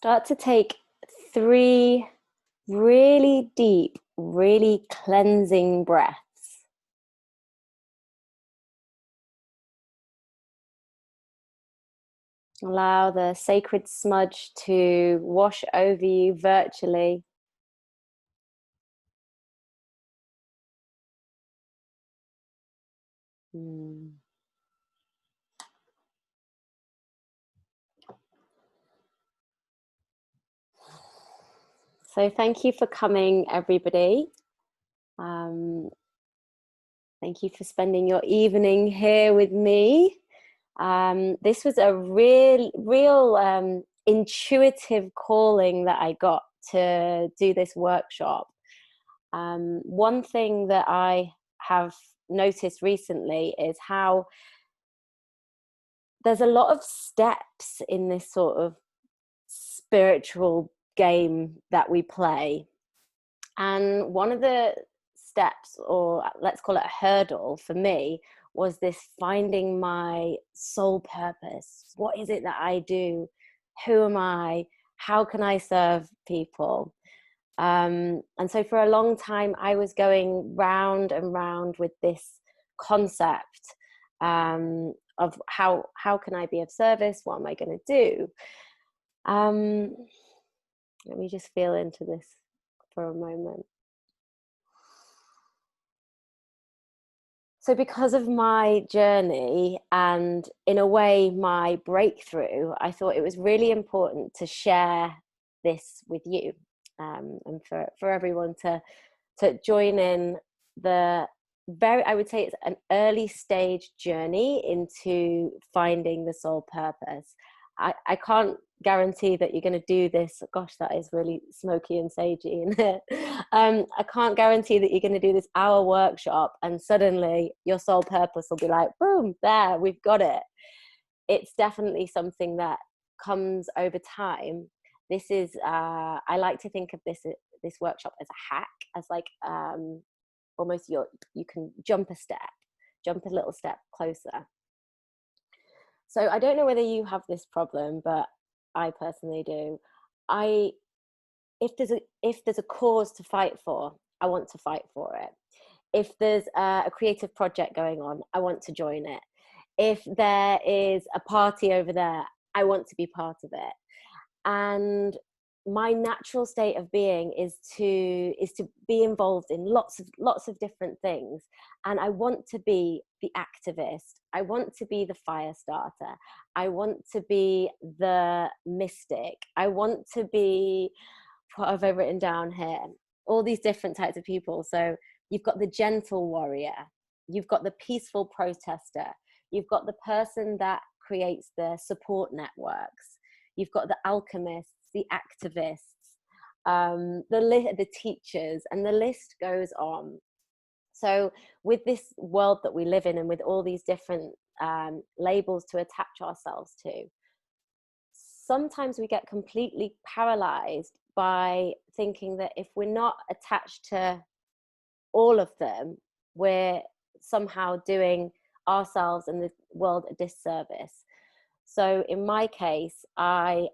Start to take 3 really deep, really cleansing breaths. Allow the sacred smudge to wash over you virtually. Mm. So thank you for coming, everybody. Thank you for spending your evening here with me. This was a real intuitive calling that I got to do this workshop. One thing that I have noticed recently is how there's a lot of steps in this sort of spiritual game that we play. And one of the steps, or let's call it a hurdle for me, was this finding my soul purpose. What is it that I do? Who am I? How can I serve people? And so for a long time, I was going round and round with this concept of how can I be of service? What am I going to do? Let me just feel into this for a moment. So because of my journey and in a way my breakthrough, I thought it was really important to share this with you, and for everyone to join in the I would say it's an early stage journey into finding the soul purpose. I can't guarantee that you're going to do this. Gosh, that is really smoky and sagey, isn't it? I can't guarantee that you're going to do this hour workshop and suddenly your soul purpose will be like, boom, there, we've got it. It's definitely something that comes over time. This is, I like to think of this workshop as a hack, as like almost you can jump a little step closer. So I don't know whether you have this problem, but I personally do. If there's a cause to fight for, I want to fight for it. If there's a creative project going on, I want to join it. If there is a party over there, I want to be part of it. And my natural state of being is to be involved in lots of different things, and I want to be the activist, I want to be the fire starter, I want to be the mystic, I want to be, what have I written down here, all these different types of people. So you've got the gentle warrior, you've got the peaceful protester, you've got the person that creates the support networks, you've got the alchemists, the activists, the teachers, and the list goes on. So with this world that we live in, and with all these different labels to attach ourselves to, sometimes we get completely paralyzed by thinking that if we're not attached to all of them, we're somehow doing ourselves and the world a disservice. So in my case, I'm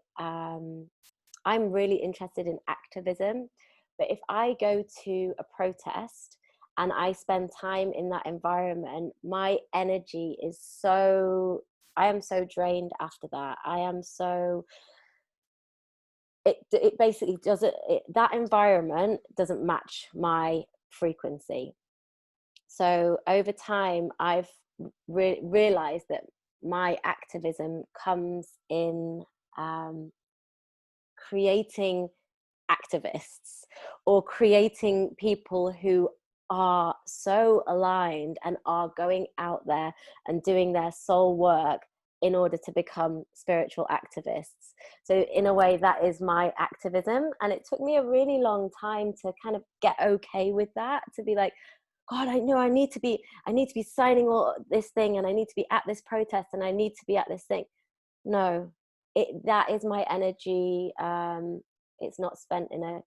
really interested in activism, but if I go to a protest and I spend time in that environment, my energy is I am so drained after that. It basically that environment doesn't match my frequency. So over time, I've realized that my activism comes in creating activists, or creating people who are so aligned and are going out there and doing their soul work in order to become spiritual activists. So in a way, that is my activism. And it took me a really long time to kind of get okay with that, to be like, God, I know I need to be signing all this thing, and I need to be at this protest, and I need to be at this thing. No, that is my energy. It's not spent in a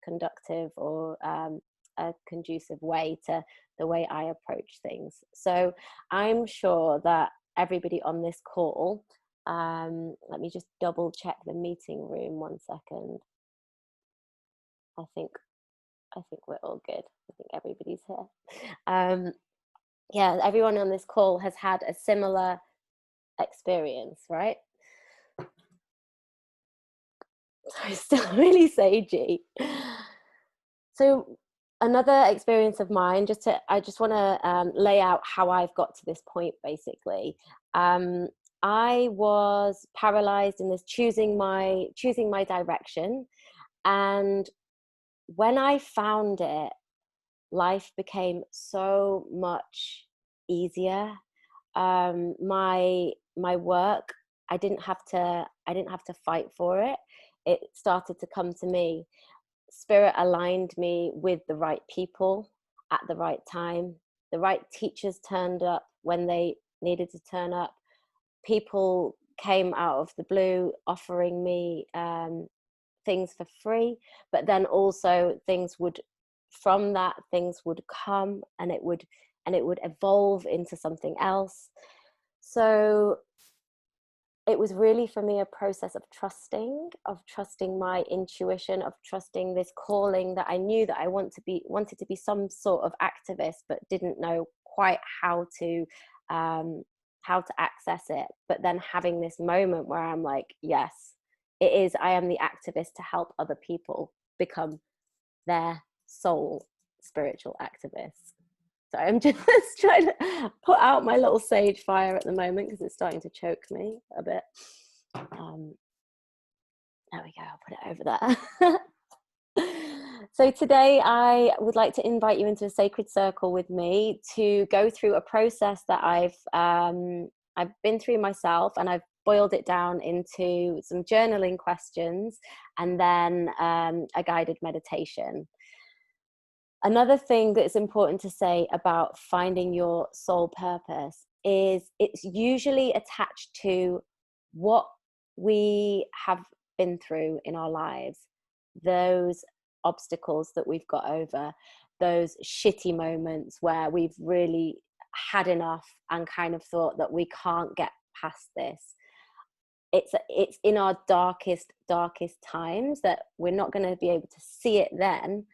conductive or a conducive way to the way I approach things. So I'm sure that everybody on this call Let me just double check the meeting room 1 second. I think we're all good. I think everybody's here. Yeah, everyone on this call has had a similar experience, right? So still really sagey. So another experience of mine, I just want to lay out how I've got to this point. Basically, I was paralyzed in this choosing my direction, and when I found it, life became so much easier. My work, I didn't have to fight for it. It started to come to me. Spirit aligned me with the right people at the right time. The right teachers turned up when they needed to turn up. People came out of the blue offering me things for free, but then also things would come, and it would evolve into something else. So it was really, for me, a process of trusting my intuition, of trusting this calling that I knew that I wanted to be some sort of activist, but didn't know quite how to access it. But then having this moment where I'm like, yes, I am the activist to help other people become their soul spiritual activists. So I'm just trying to put out my little sage fire at the moment because it's starting to choke me a bit. There we go, I'll put it over there. So today I would like to invite you into a sacred circle with me to go through a process that I've been through myself, and I've boiled it down into some journaling questions and then a guided meditation. Another thing that's important to say about finding your soul purpose is it's usually attached to what we have been through in our lives, those obstacles that we've got over, those shitty moments where we've really had enough and kind of thought that we can't get past this. It's in our darkest times that we're not going to be able to see it then,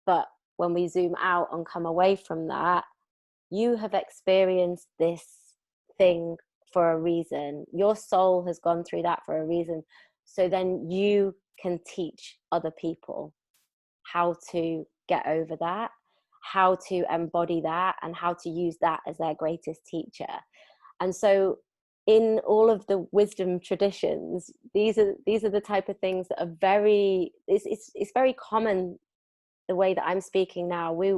but when we zoom out and come away from that, you have experienced this thing for a reason. Your soul has gone through that for a reason. So then you can teach other people how to get over that, how to embody that, and how to use that as their greatest teacher. And so in all of the wisdom traditions, these are the type of things that are it's very common. The way that I'm speaking now, we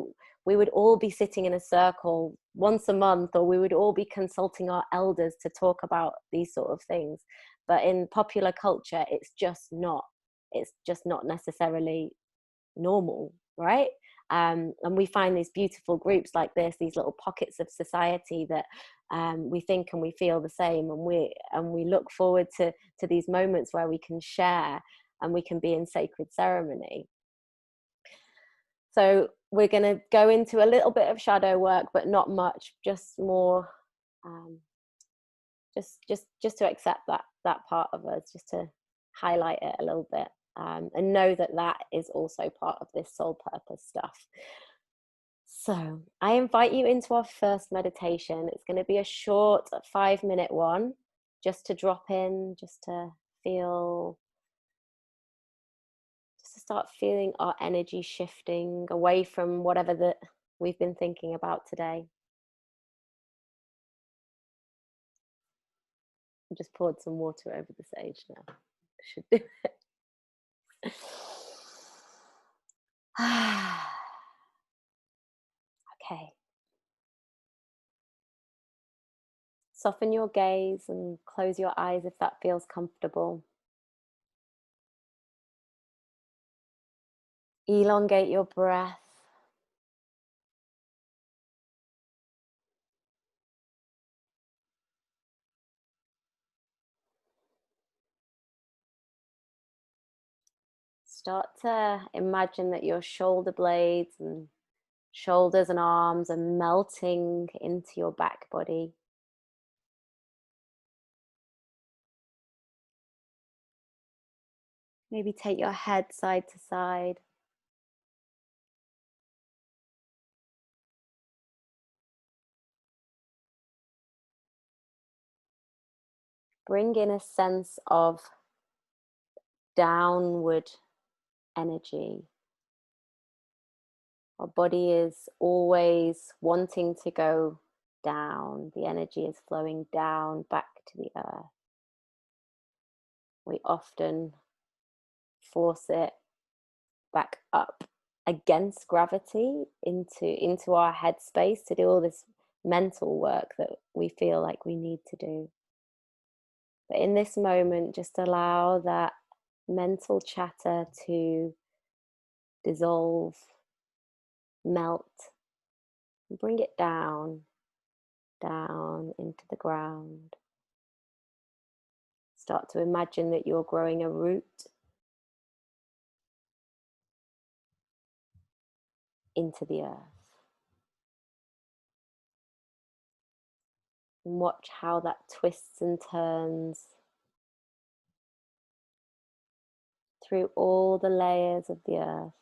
would all be sitting in a circle once a month, or we would all be consulting our elders to talk about these sort of things. But in popular culture, it's just not necessarily normal, right? And we find these beautiful groups like this, these little pockets of society that we think and we feel the same, and we look forward to these moments where we can share and we can be in sacred ceremony. So we're going to go into a little bit of shadow work, but not much, just more, just to accept that part of us, just to highlight it a little bit, and know that is also part of this soul purpose stuff. So I invite you into our first meditation. It's going to be a short 5-minute one, just to drop in, just to start feeling our energy shifting away from whatever that we've been thinking about today. I just poured some water over the sage now. I should do it. Okay. Soften your gaze and close your eyes if that feels comfortable. Elongate your breath. Start to imagine that your shoulder blades and shoulders and arms are melting into your back body. Maybe take your head side to side. Bring in a sense of downward energy. Our body is always wanting to go down. The energy is flowing down back to the earth. We often force it back up against gravity into our headspace to do all this mental work that we feel like we need to do. But in this moment, just allow that mental chatter to dissolve, melt, and bring it down, down into the ground. Start to imagine that you're growing a root into the earth. And watch how that twists and turns through all the layers of the earth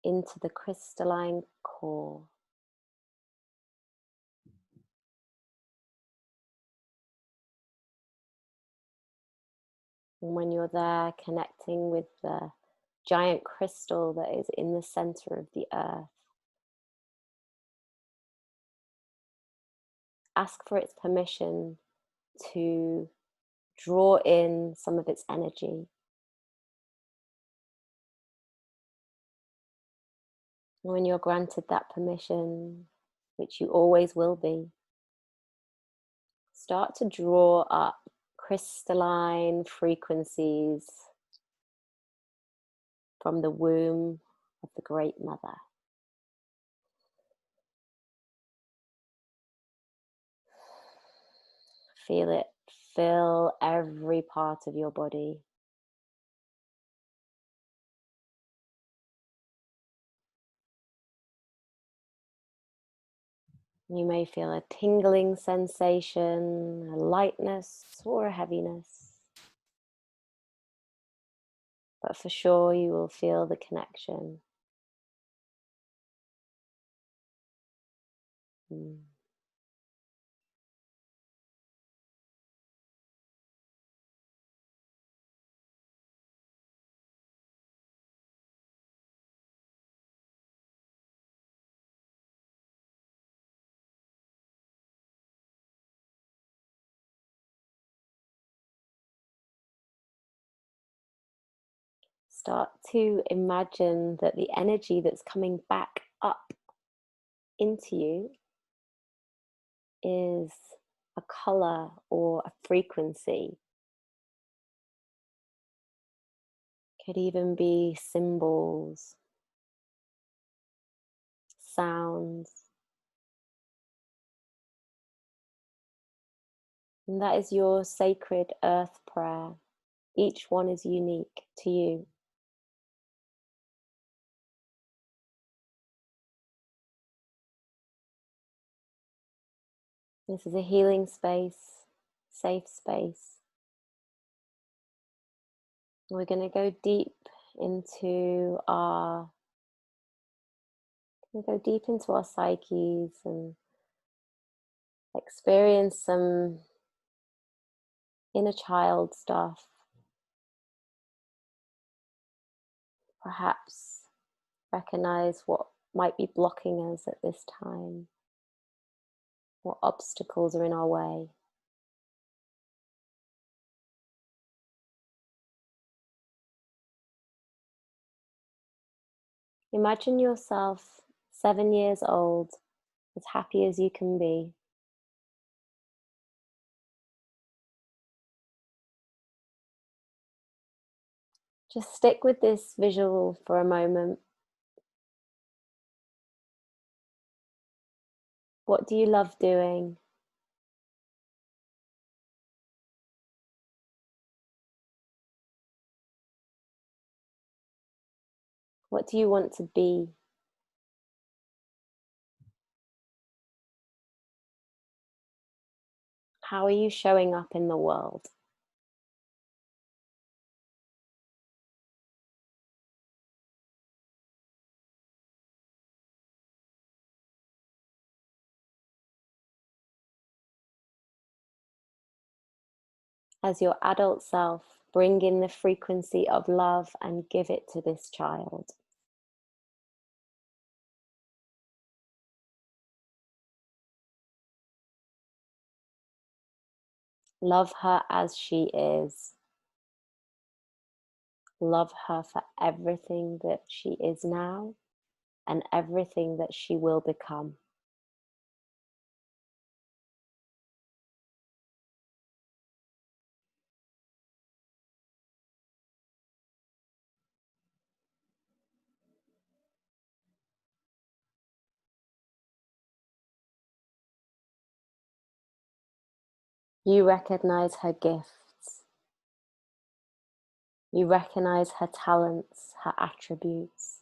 into the crystalline core. And when you're there connecting with the giant crystal that is in the center of the earth, ask for its permission to draw in some of its energy. And when you're granted that permission, which you always will be, start to draw up crystalline frequencies from the womb of the Great Mother. Feel it fill every part of your body. You may feel a tingling sensation, a lightness or a heaviness. But for sure you will feel the connection. Mm. Start to imagine that the energy that's coming back up into you is a color or a frequency. Could even be symbols, sounds. And that is your sacred earth prayer. Each one is unique to you. This is a healing space, safe space. We're going to go deep into our psyches and experience some inner child stuff. Perhaps recognize what might be blocking us at this time, what obstacles are in our way. Imagine yourself 7 years old, as happy as you can be. Just stick with this visual for a moment. What do you love doing? What do you want to be? How are you showing up in the world? As your adult self, bring in the frequency of love and give it to this child. Love her as she is. Love her for everything that she is now and everything that she will become. You recognize her gifts. You recognize her talents, her attributes.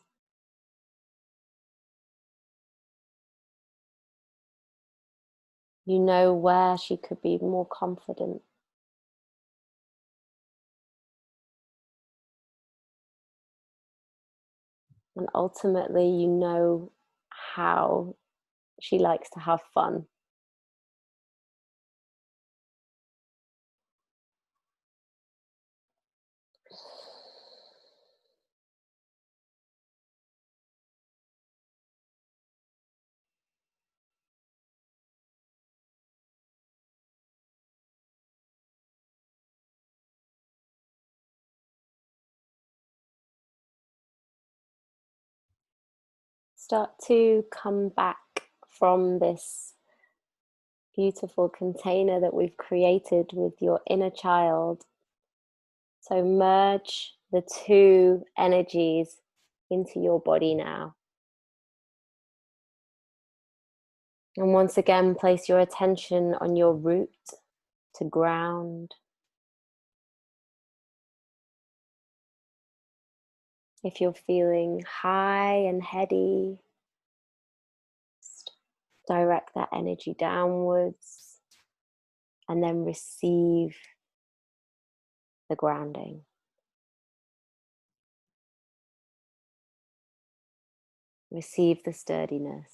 You know where she could be more confident. And ultimately, you know how she likes to have fun. Start to come back from this beautiful container that we've created with your inner child. So merge the two energies into your body now. And once again, place your attention on your root to ground. If you're feeling high and heady, just direct that energy downwards and then receive the grounding. Receive the sturdiness.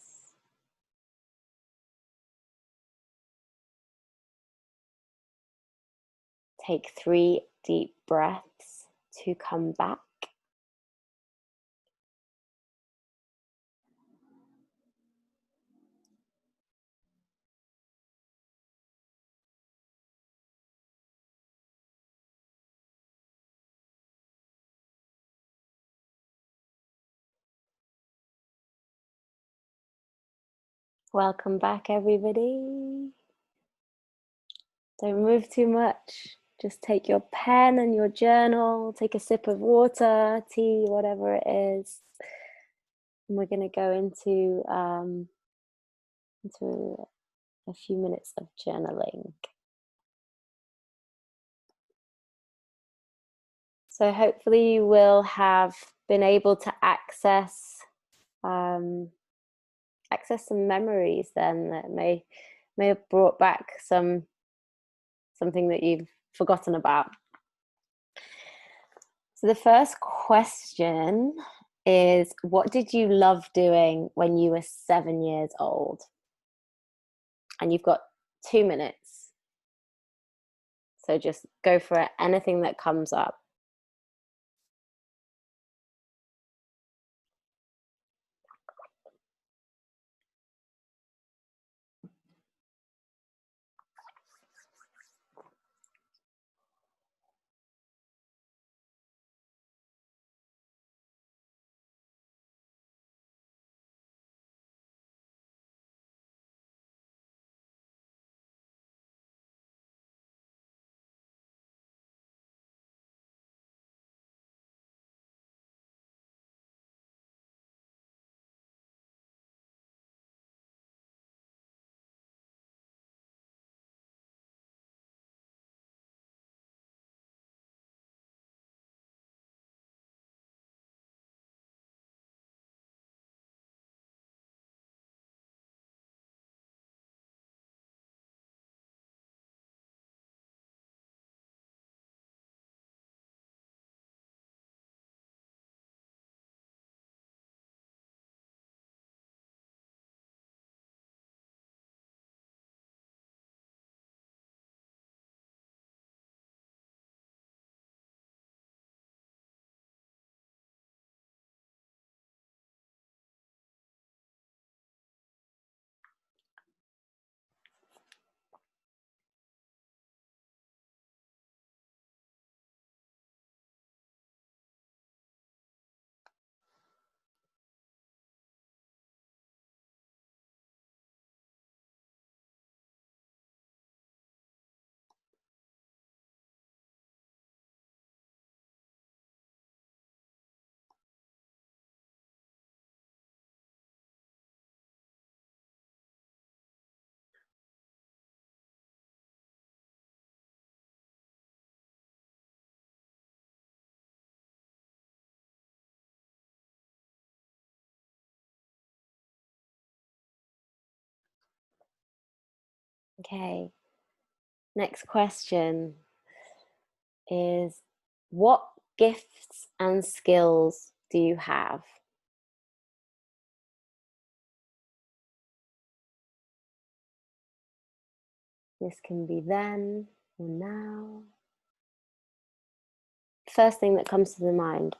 Take 3 deep breaths to come back. Welcome back, everybody. Don't move too much. Just take your pen and your journal, take a sip of water, tea, whatever it is. And we're going to go into a few minutes of journaling. So hopefully you will have been able to access some memories then that may have brought back something that you've forgotten about. So the first question is, what did you love doing when you were 7 years old? And you've got 2 minutes. So just go for it, anything that comes up. Okay. Next question is, what gifts and skills do you have? This can be then or now. First thing that comes to the mind.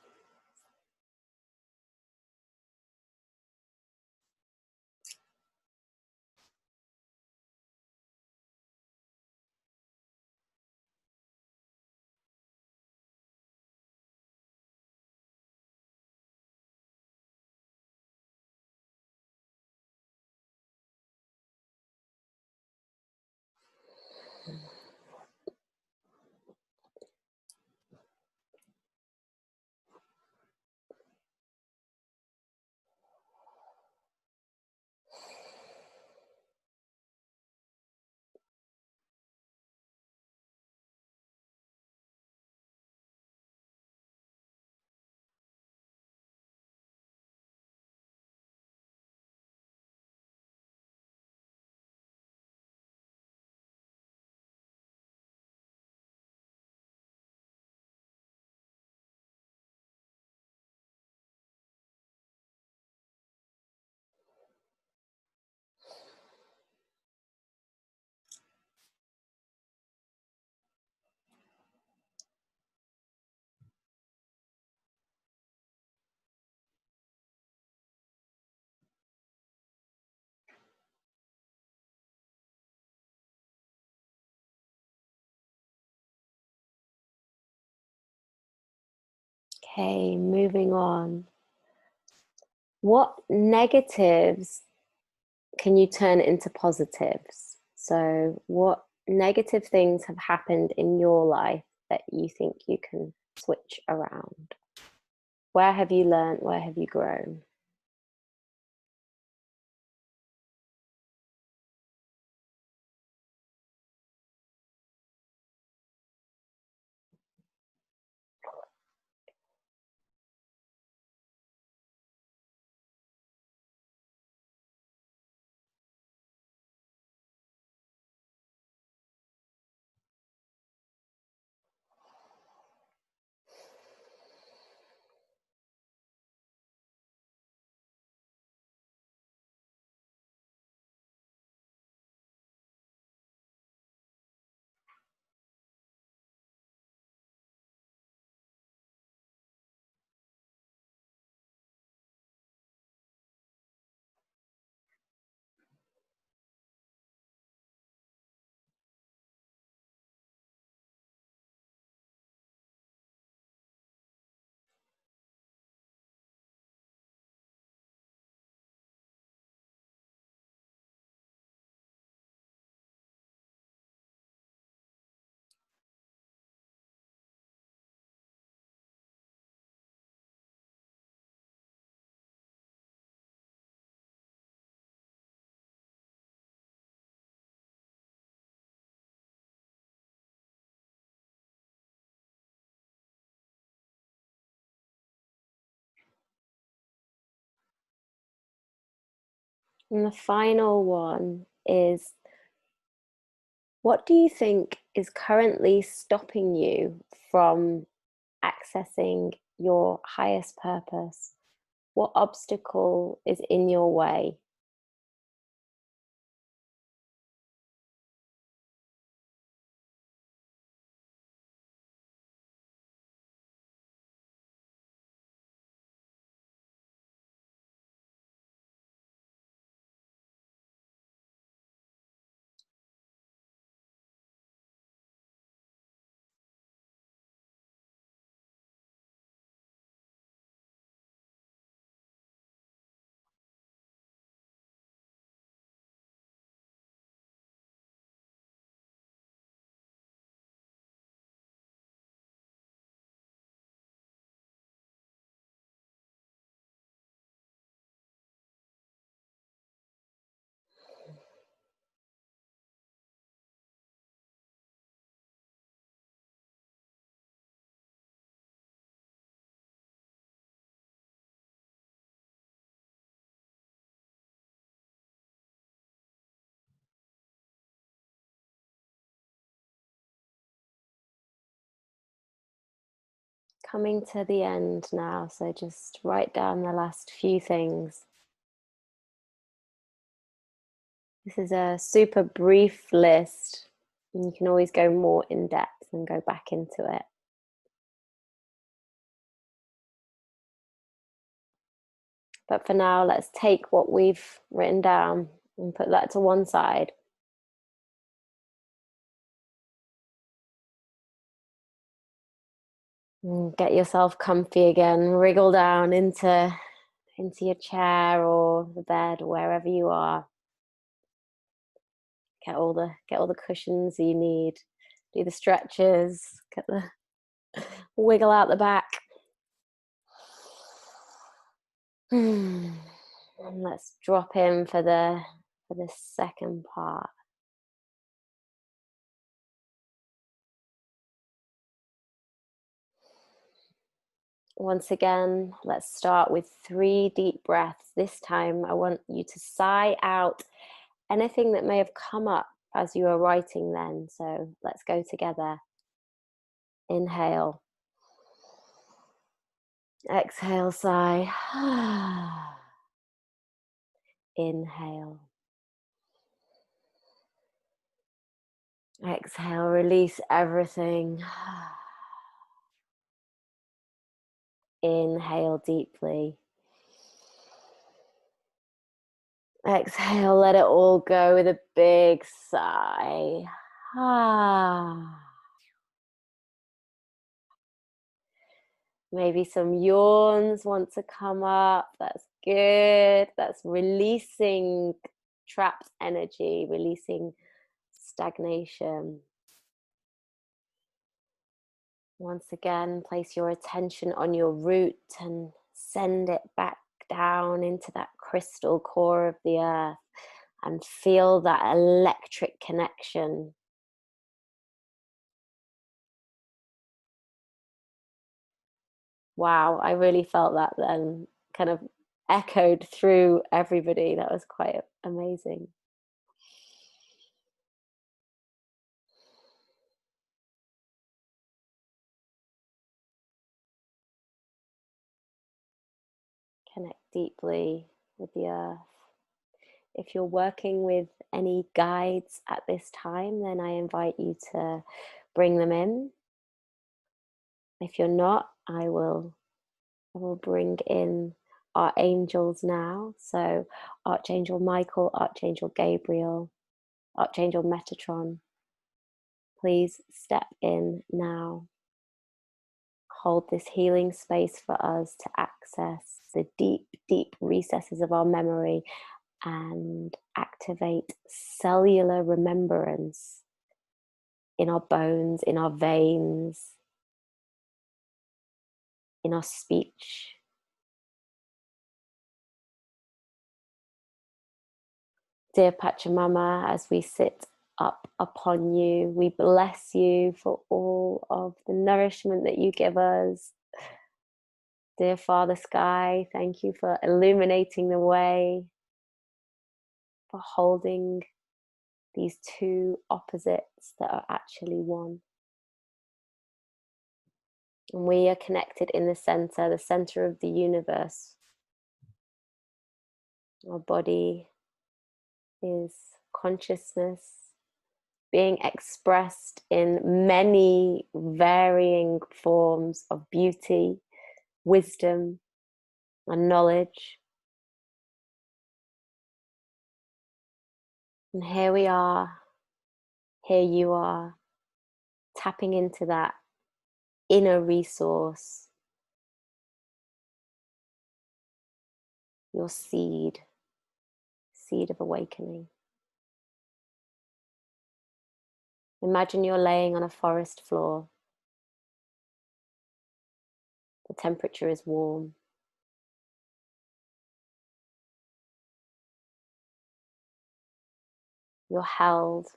Okay, moving on. What negatives can you turn into positives? So, what negative things have happened in your life that you think you can switch around? Where have you learned? Where have you grown? And the final one is, what do you think is currently stopping you from accessing your highest purpose? What obstacle is in your way? coming to the end now, so just write down the last few things. This is a super brief list, and you can always go more in depth and go back into it. But for now, let's take what we've written down and put that to one side. And get yourself comfy again. Wriggle down into your chair or the bed or wherever you are. Get all the cushions you need. Do the stretches. Get the wiggle out the back. And let's drop in for the second part. Once again, let's start with 3 deep breaths. This time I want you to sigh out anything that may have come up as you are writing then. So let's go together. Inhale. Exhale, sigh. Inhale. Exhale, release everything. Inhale deeply. Exhale, let it all go with a big sigh. Maybe some yawns want to come up. That's good. That's releasing trapped energy, releasing stagnation. Once again, place your attention on your root and send it back down into that crystal core of the earth and feel that electric connection. Wow, I really felt that then, kind of echoed through everybody. That was quite amazing. Connect deeply with the earth. If you're working with any guides at this time, then I invite you to bring them in. If you're not, I will bring in our angels now. So Archangel Michael, Archangel Gabriel, Archangel Metatron, please step in now. Hold this healing space for us to access the deep, deep recesses of our memory and activate cellular remembrance in our bones, in our veins, in our speech. Dear Pachamama, as we sit up upon you, we bless you for all of the nourishment that you give us. Dear Father Sky, thank you for illuminating the way, for holding these two opposites that are actually one. And we are connected in the center of the universe. Our body is consciousness being expressed in many varying forms of beauty, wisdom, and knowledge. And here we are, here you are, tapping into that inner resource, your seed of awakening. Imagine you're laying on a forest floor. The temperature is warm. You're held,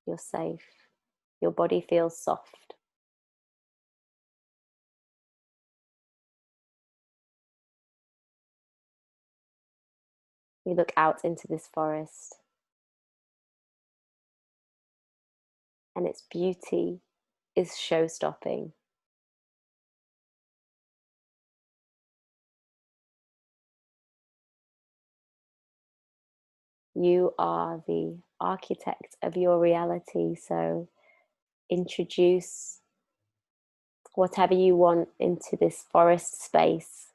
you're safe, your body feels soft. You look out into this forest, and its beauty is show-stopping. You are the architect of your reality, so introduce whatever you want into this forest space.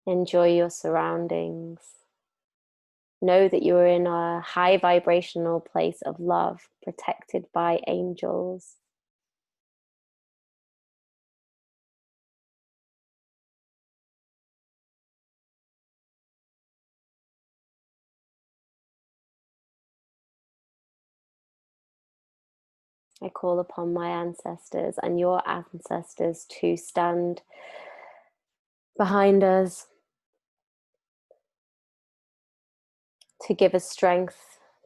Enjoy your surroundings. Know that you are in a high vibrational place of love, protected by angels. I call upon my ancestors and your ancestors to stand behind us, to give us strength,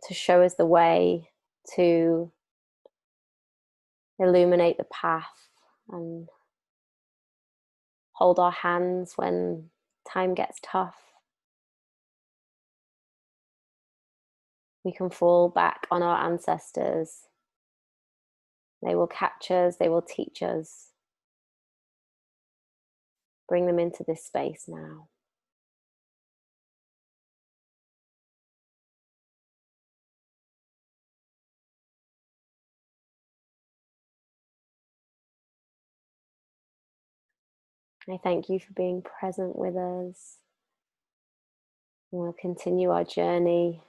to show us the way, to illuminate the path, and hold our hands when time gets tough. We can fall back on our ancestors. They will catch us, they will teach us. Bring them into this space now. I thank you for being present with us. We'll continue our journey.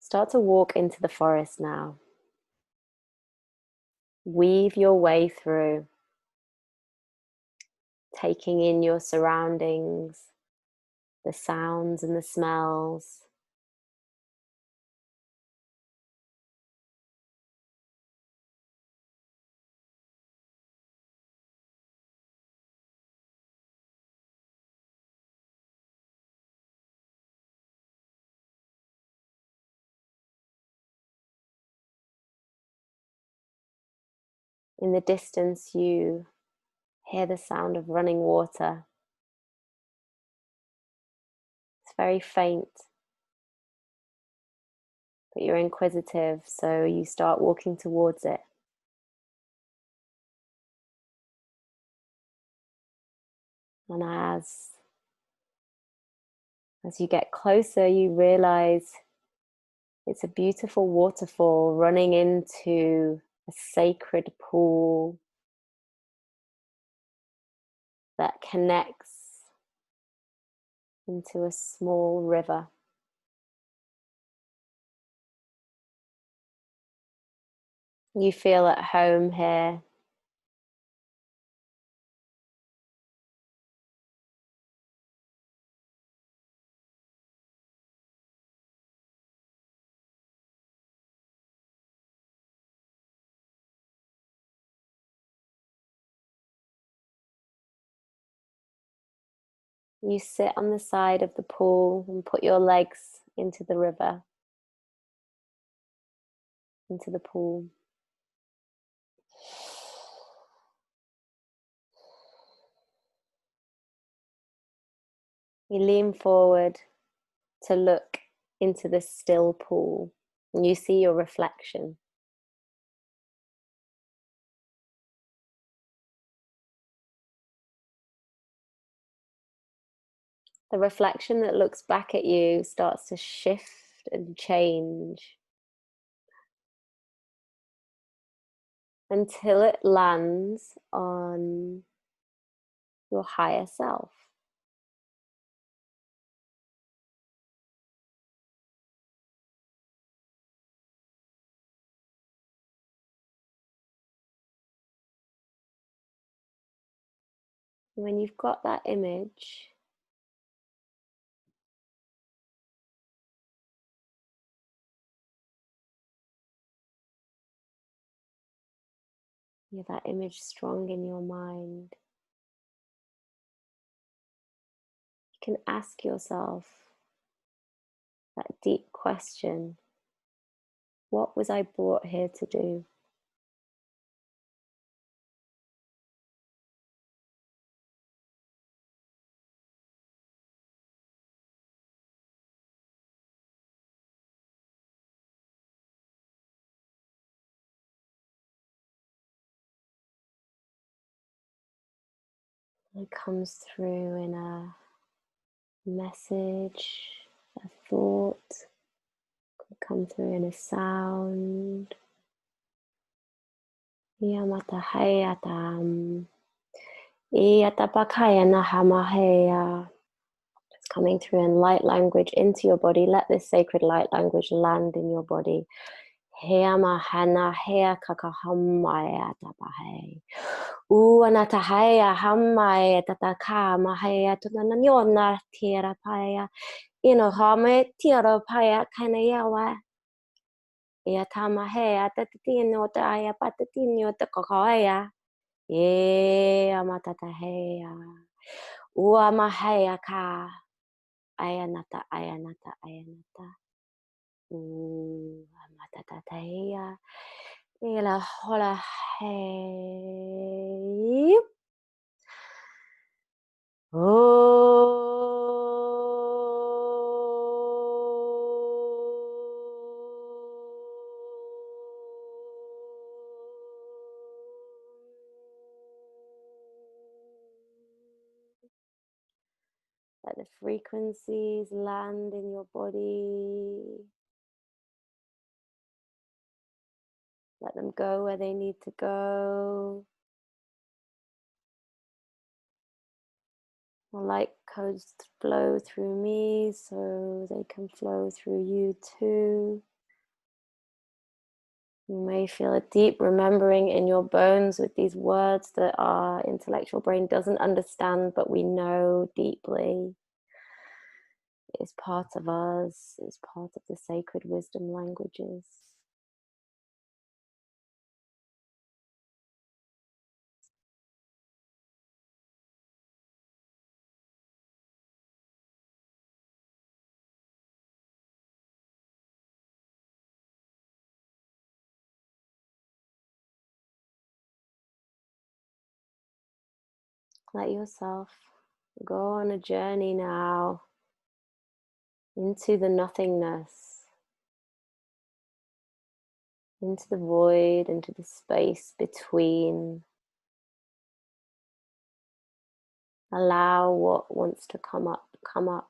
Start to walk into the forest now. Weave your way through, taking in your surroundings, the sounds and the smells. In the distance, you hear the sound of running water. It's very faint, but you're inquisitive, so you start walking towards it. And as you get closer, you realize it's a beautiful waterfall running into a sacred pool that connects into a small river. You feel at home here. You sit on the side of the pool and put your legs into the river, into the pool. You lean forward to look into the still pool, and you see your reflection. The reflection that looks back at you starts to shift and change until it lands on your higher self. When you've got that image, you have that image strong in your mind, you can ask yourself that deep question: what was I brought here to do? It comes through in a message, a thought, could come through in a sound. Yamata hayatam. Iyatapakaya nahamahaya. It's coming through in light language into your body. Let this sacred light language land in your body. Heamahana hea kakahamaya tapahe. Uanatahaya hamaya tataka mahaya tunanyona tirapaya. Inohame tirapaya kanayawa. Iatamahea tatatino taya patatino takakaya. Amatataheya. Uamahaya ka. Ayanata, ayanata, ayanata. Amatataheya. Ila hola hey. Let the frequencies land in your body. Let them go where they need to go. The light codes flow through me so they can flow through you too. You may feel a deep remembering in your bones with these words that our intellectual brain doesn't understand, but we know deeply. It is part of us, it is part of the sacred wisdom languages. Let yourself go on a journey now into the nothingness, into the void, into the space between. Allow what wants to come up, come up.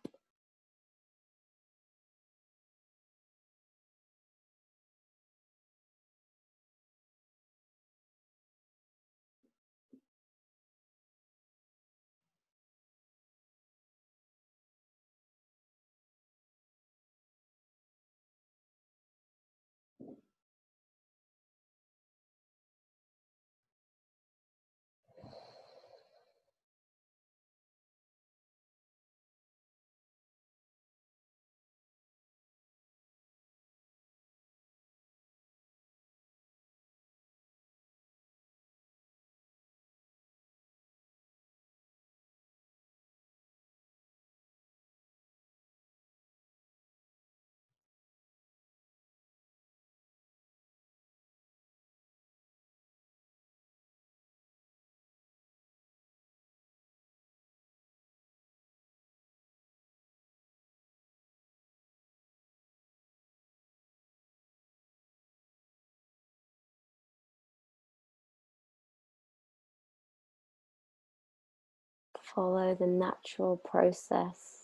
Follow the natural process.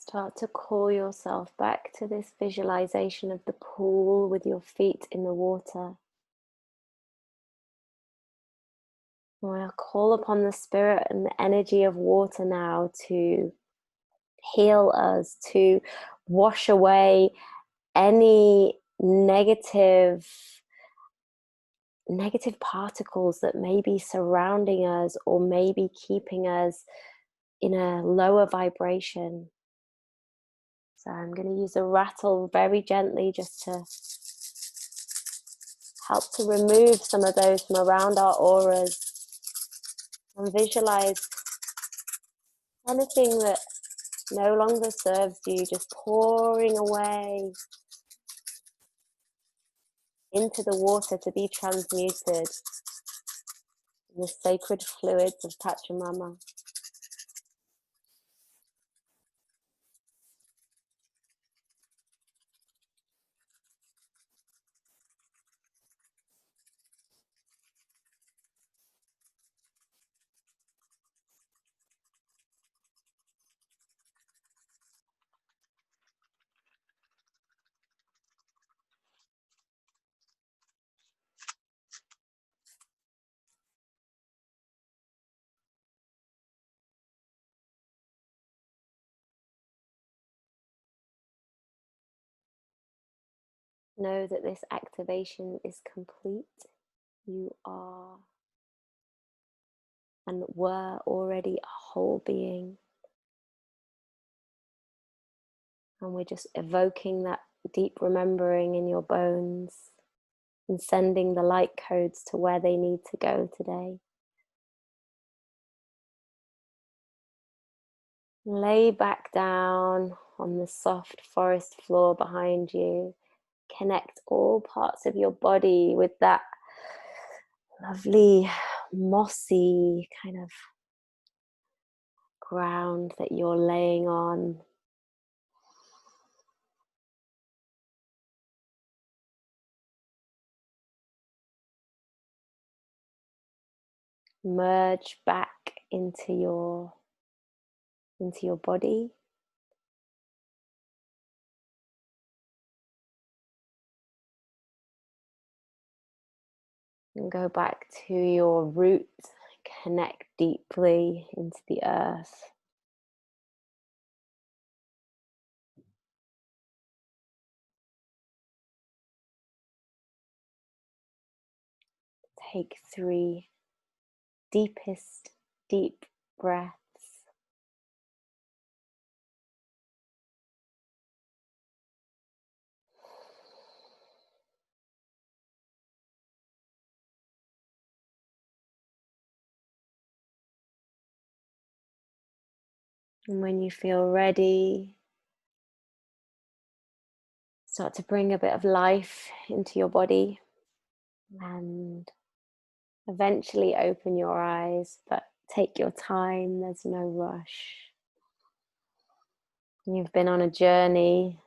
Start to call yourself back to this visualization of the pool with your feet in the water. We'll call upon the spirit and the energy of water now to heal us, to wash away any negative particles that may be surrounding us or may be keeping us in a lower vibration. So I'm going to use a rattle very gently just to help to remove some of those from around our auras, and visualize anything that no longer serves you just pouring away into the water to be transmuted in the sacred fluids of Pachamama. Know that this activation is complete. You are and were already a whole being. And we're just evoking that deep remembering in your bones and sending the light codes to where they need to go today. Lay back down on the soft forest floor behind you. Connect all parts of your body with that lovely mossy kind of ground that you're laying on. Merge back into your body. And go back to your roots. Connect deeply into the earth. Take 3 deepest deep breaths. And when you feel ready, start to bring a bit of life into your body and eventually open your eyes, but take your time, there's no rush. You've been on a journey.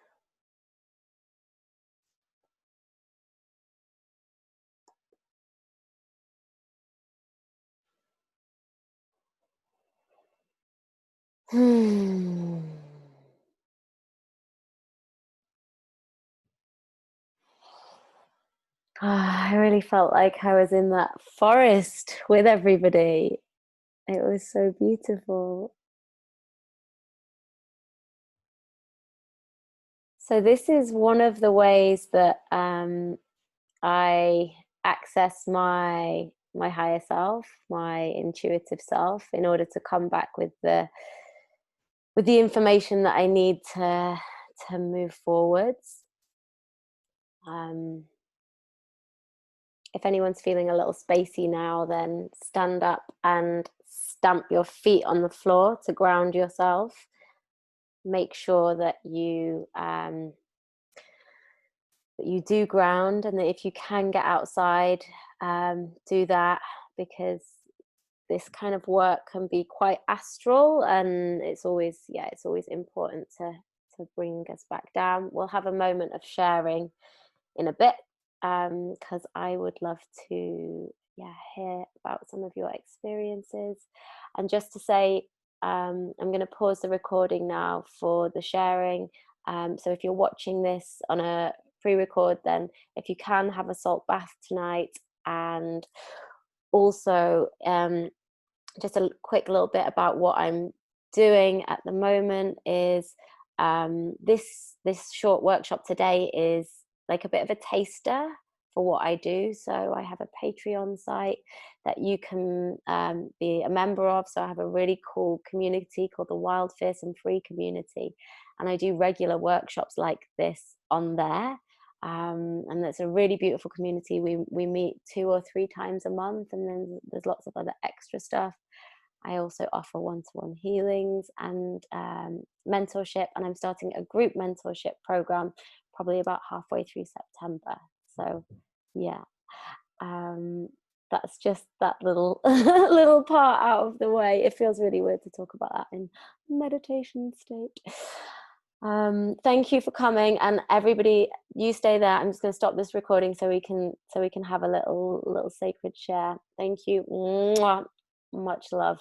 I really felt like I was in that forest with everybody. It was so beautiful. So this is one of the ways that I access my higher self, my intuitive self, in order to come back with the information that I need to move forwards. If anyone's feeling a little spacey now, then stand up and stamp your feet on the floor to ground yourself. Make sure that you do ground, and that if you can get outside, do that, because this kind of work can be quite astral, and it's always important to bring us back down. We'll have a moment of sharing in a bit, because I would love to hear about some of your experiences. And just to say, I'm going to pause the recording now for the sharing. So if you're watching this on a pre-record, then if you can, have a salt bath tonight. And also just a quick little bit about what I'm doing at the moment is this short workshop today is like a bit of a taster for what I do. So I have a Patreon site that you can be a member of. So I have a really cool community called the Wild, Fierce and Free Community. And I do regular workshops like this on there. And it's a really beautiful community. We meet 2 or 3 times a month, and then there's lots of other extra stuff. I also offer one-to-one healings and mentorship, and I'm starting a group mentorship program probably about halfway through September. So yeah, that's just that little little part out of the way. It feels really weird to talk about that in meditation state. Thank you for coming, and everybody, you stay there. I'm just going to stop this recording so we can have a little sacred share. Thank you. Mwah. Much love.